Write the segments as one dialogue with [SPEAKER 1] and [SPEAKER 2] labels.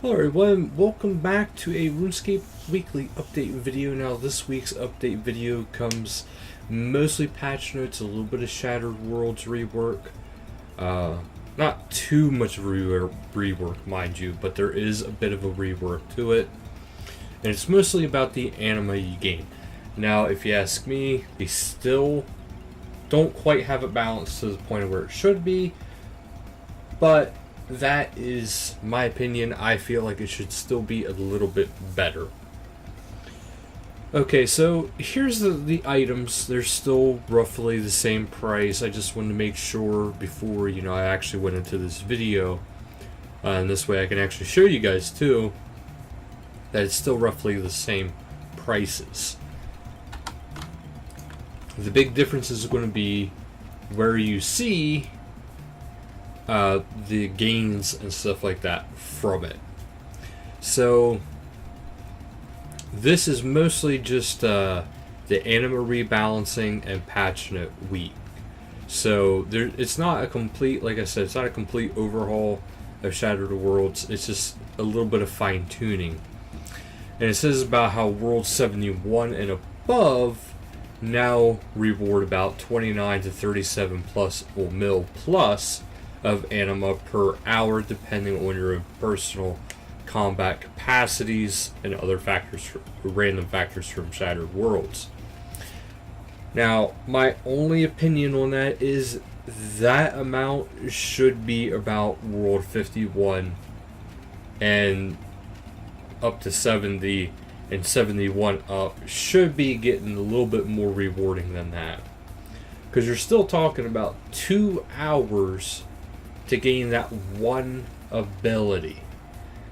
[SPEAKER 1] Hello everyone, welcome back to a RuneScape weekly update video. Now this week's update video comes mostly patch notes, a little bit of Shattered Worlds rework. Not too much rework, mind you, but there is a bit of a rework to it. And it's mostly about the Anima you gain. Now if you ask me, they still don't quite have it balanced to the point of where it should be, but that is my opinion. I feel like it should still be a little bit better. Okay, so here's the items. They're still roughly the same price. I just wanted to make sure before, I actually went into this video. And this way I can actually show you guys too that it's still roughly the same prices. The big difference is going to be where you see the gains and stuff like that from it. So this is mostly just the Anima rebalancing and patch note week. So it's not a complete, like I said, it's not a complete overhaul of Shattered Worlds. It's just a little bit of fine tuning. And it says about how World 71 and above now reward about 29 to 37 plus or mil plus of Anima per hour, depending on your personal combat capacities and other factors, random factors from Shattered Worlds. Now, my only opinion on that is that amount should be about World 51 and up to 70, and 71 up should be getting a little bit more rewarding than that. Because you're still talking about 2 hours to gain that one ability.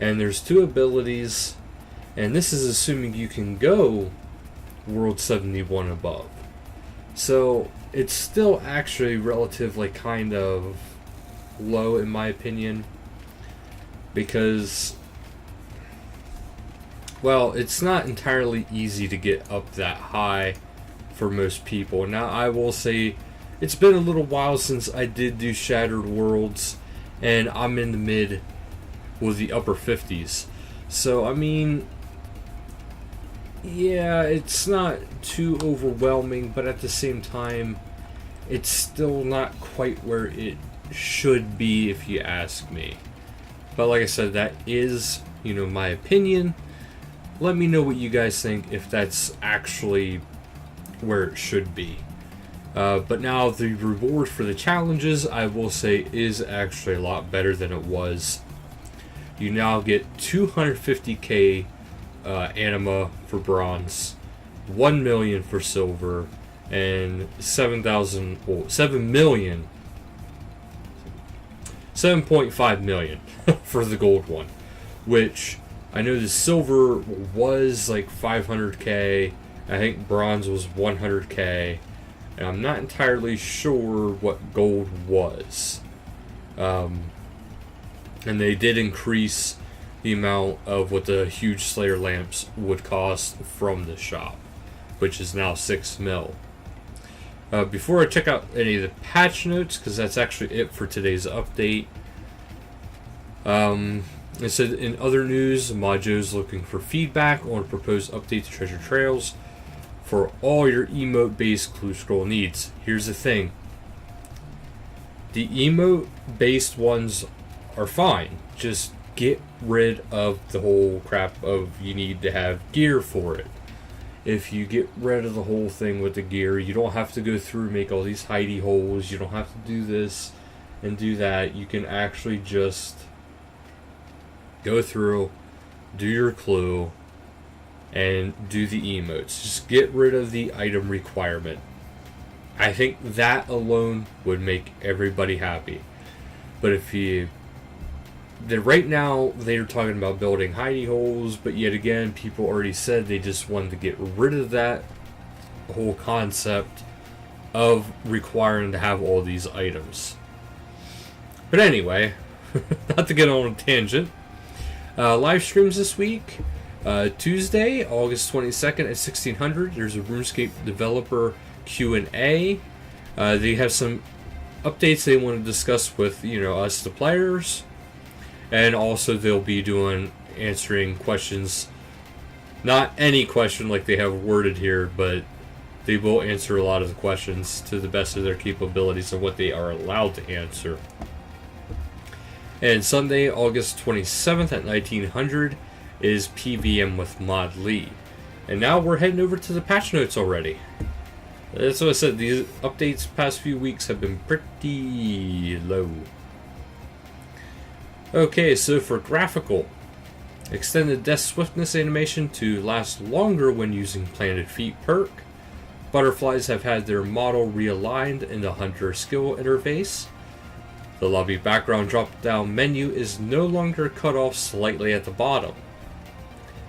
[SPEAKER 1] And there's 2 abilities, and this is assuming you can go World 71 above. So it's still actually relatively kind of low in my opinion, because, well, it's not entirely easy to get up that high for most people. Now I will say it's been a little while since I did do Shattered Worlds, and I'm in the mid with the upper 50s. So, I mean, yeah, it's not too overwhelming, but at the same time, it's still not quite where it should be if you ask me. But like I said, that is, my opinion. Let me know what you guys think, if that's actually where it should be. But now the reward for the challenges, I will say, is actually a lot better than it was. You now get 250k Anima for bronze, 1 million for silver, and 7.5 million for the gold one. Which I know the silver was like 500k. I think bronze was 100k. And I'm not entirely sure what gold was. And they did increase the amount of what the huge Slayer lamps would cost from the shop, which is now 6 mil. Before I check out any of the patch notes, because that's actually it for today's update. It said, in other news, Majo's looking for feedback on a proposed update to Treasure Trails for all your emote-based clue scroll needs. Here's the thing. The emote-based ones are fine. Just get rid of the whole crap of you need to have gear for it. If you get rid of the whole thing with the gear, you don't have to go through and make all these hidey holes. You don't have to do this and do that. You can actually just go through, do your clue, and do the emotes. Just get rid of the item requirement. I think that alone would make everybody happy. But if you... right now, they're talking about building hidey holes, but yet again, people already said they just wanted to get rid of that whole concept of requiring to have all these items. But anyway, not to get on a tangent, live streams this week. Tuesday, August 22nd at 1600, there's a RuneScape developer Q&A. They have some updates they want to discuss with, us, the players. And also they'll be doing answering questions. Not any question like they have worded here, but they will answer a lot of the questions to the best of their capabilities and what they are allowed to answer. And Sunday, August 27th at 1900 is PVM with Mod Lee. And now we're heading over to the patch notes already. That's what I said, these updates past few weeks have been pretty low. Okay, so for graphical, extended death swiftness animation to last longer when using planted feet perk. Butterflies have had their model realigned in the hunter skill interface. The lobby background drop-down menu is no longer cut off slightly at the bottom.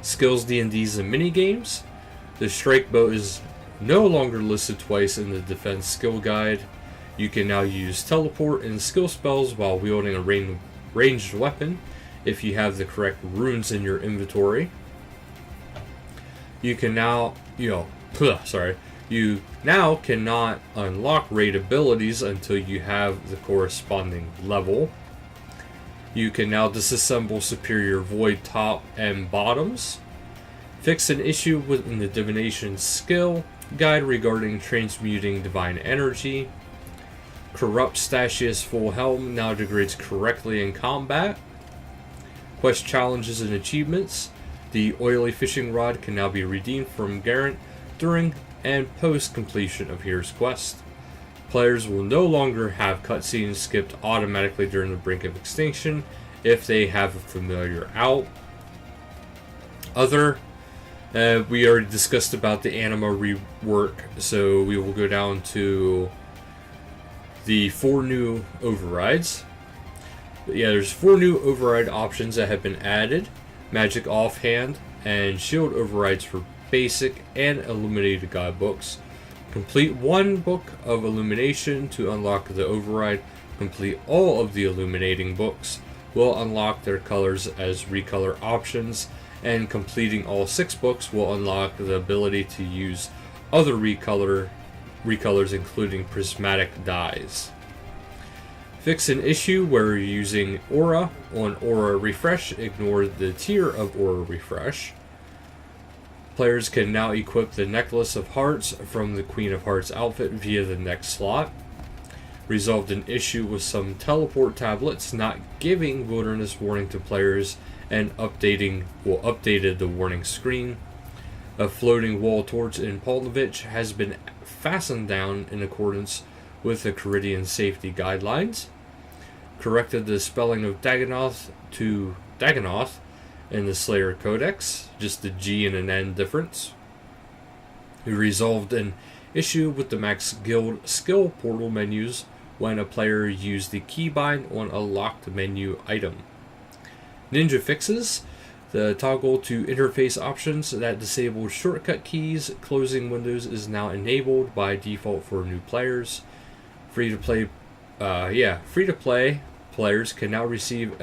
[SPEAKER 1] Skills, D&Ds, and minigames. The strike bow is no longer listed twice in the defense skill guide. You can now use teleport and skill spells while wielding a ranged weapon if you have the correct runes in your inventory. You can now, you now cannot unlock raid abilities until you have the corresponding level. You can now disassemble superior void top and bottoms. Fix an issue within the divination skill guide regarding transmuting divine energy. Corrupt Statius full helm now degrades correctly in combat. Quest challenges and achievements. The oily fishing rod can now be redeemed from Garant during and post completion of Here's Quest. Players will no longer have cutscenes skipped automatically during the brink of extinction if they have a familiar out. We already discussed about the Anima rework, so we will go down to the 4 new overrides. But yeah, there's 4 new override options that have been added. Magic Offhand and Shield overrides for basic and illuminated guidebooks. Complete 1 book of illumination to unlock the override. Complete all of the illuminating books will unlock their colors as recolor options, and completing all 6 books will unlock the ability to use other recolors including prismatic dyes. Fix an issue where you're using Aura on Aura Refresh. Ignore the tier of Aura Refresh. Players can now equip the Necklace of Hearts from the Queen of Hearts outfit via the next slot. Resolved an issue with some teleport tablets not giving wilderness warning to players and updated the warning screen. A floating wall torch in Polnovich has been fastened down in accordance with the Caridian safety guidelines. Corrected the spelling of Dagonoth to Dagonoth in the Slayer Codex, just the G and an N difference. We resolved an issue with the Max Guild skill portal menus when a player used the keybind on a locked menu item. Ninja fixes the toggle to interface options that disabled shortcut keys closing windows is now enabled by default for new players. Free to play players can now receive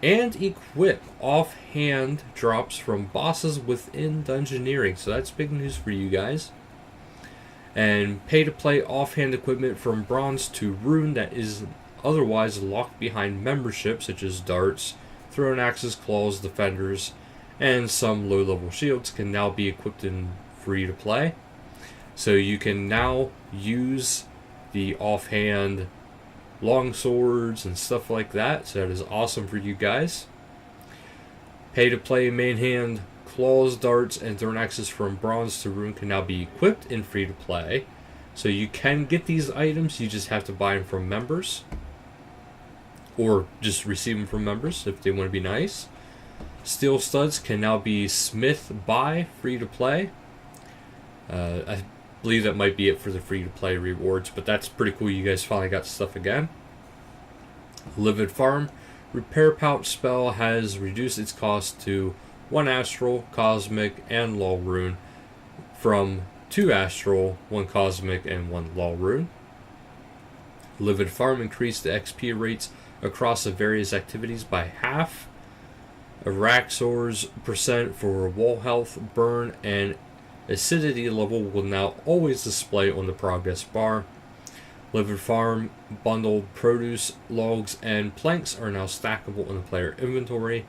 [SPEAKER 1] and equip offhand drops from bosses within Dungeoneering. So that's big news for you guys. And pay to play offhand equipment from bronze to rune that is otherwise locked behind membership, such as darts, thrown axes, claws, defenders, and some low level shields can now be equipped in free to play. So you can now use the offhand long swords and stuff like that, so that is awesome for you guys. Pay to play main hand claws, darts, and thrown axes from bronze to rune can now be equipped in free to play. So you can get these items, you just have to buy them from members, or just receive them from members if they want to be nice. Steel studs can now be smith by free to play. I believe that might be it for the free to play rewards, but that's pretty cool. You guys finally got stuff again. Livid Farm repair pouch spell has reduced its cost to 1 astral, cosmic, and law rune from 2 astral, 1 cosmic, and 1 law rune. Livid Farm increased the XP rates across the various activities by half. Araxor's percent for wall health, burn, and acidity level will now always display on the progress bar. Livid Farm bundled produce, logs, and planks are now stackable in the player inventory.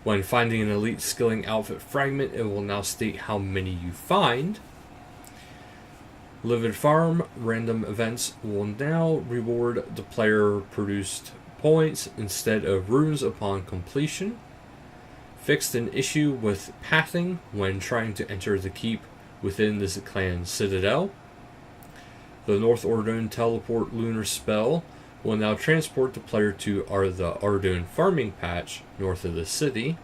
[SPEAKER 1] When finding an elite skilling outfit fragment, it will now state how many you find. Livid Farm random events will now reward the player produced points instead of runes upon completion. Fixed an issue with pathing when trying to enter the keep within the clan citadel. The North Ordone teleport lunar spell will now transport the player to the Ardone farming patch north of the city.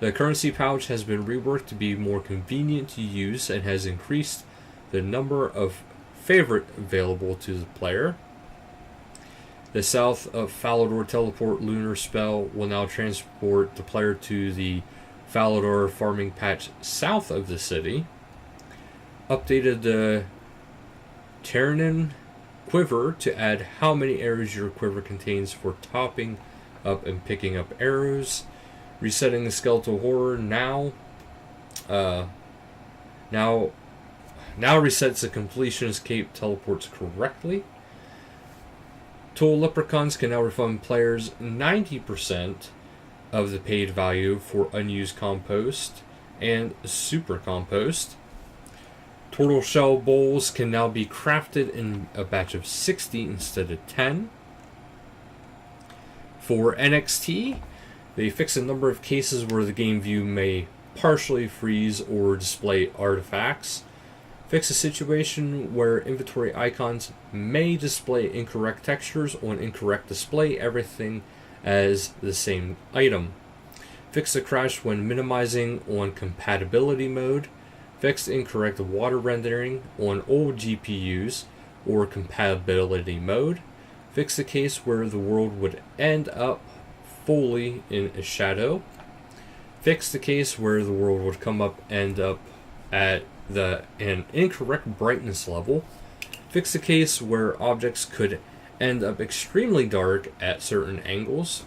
[SPEAKER 1] The currency pouch has been reworked to be more convenient to use and has increased the number of favorite available to the player. The South of Falador teleport lunar spell will now transport the player to the Falador farming patch south of the city. Updated the Terranin quiver to add how many arrows your quiver contains for topping up and picking up arrows. Resetting the skeletal horror now resets the completionist cape teleports correctly. Tool leprechauns can now refund players 90% of the paid value for unused compost and super compost. Turtle shell bowls can now be crafted in a batch of 60 instead of 10. For NXT, they fix a number of cases where the game view may partially freeze or display artifacts. Fix a situation where inventory icons may display incorrect textures on incorrect display everything as the same item. Fix a crash when minimizing on compatibility mode. Fix incorrect water rendering on old GPUs or compatibility mode. Fix the case where the world would end up fully in a shadow. Fix the case where the world would end up at an incorrect brightness level. Fix the case where objects could end up extremely dark at certain angles.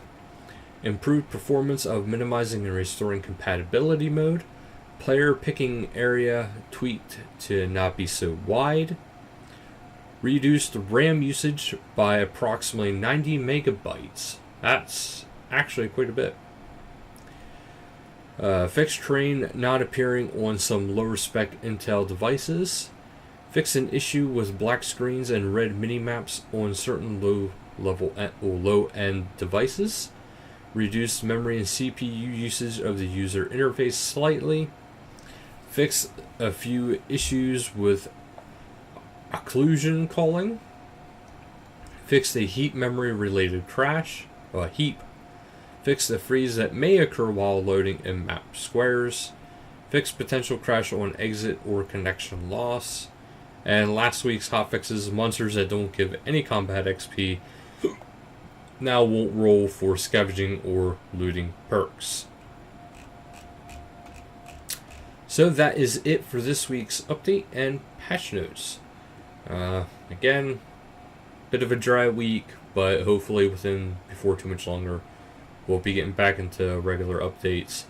[SPEAKER 1] Improved performance of minimizing and restoring compatibility mode. Player picking area tweaked to not be so wide. Reduced RAM usage by approximately 90 megabytes. That's actually quite a bit. Fixed terrain not appearing on some lower spec Intel devices. Fix an issue with black screens and red minimaps on certain low end devices. Reduce memory and CPU usage of the user interface slightly. Fix a few issues with occlusion calling. Fix a heap memory related crash. Heap. Fix the freeze that may occur while loading in map squares. Fix potential crash on exit or connection loss. And last week's hotfixes, monsters that don't give any combat XP now won't roll for scavenging or looting perks. So that is it for this week's update and patch notes. Again, bit of a dry week, but hopefully before too much longer, we'll be getting back into regular updates.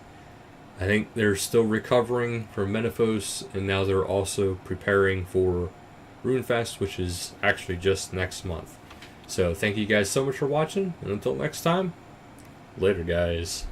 [SPEAKER 1] I think they're still recovering from Menaphos, and now they're also preparing for RuneFest, which is actually just next month. So thank you guys so much for watching, and until next time, later guys.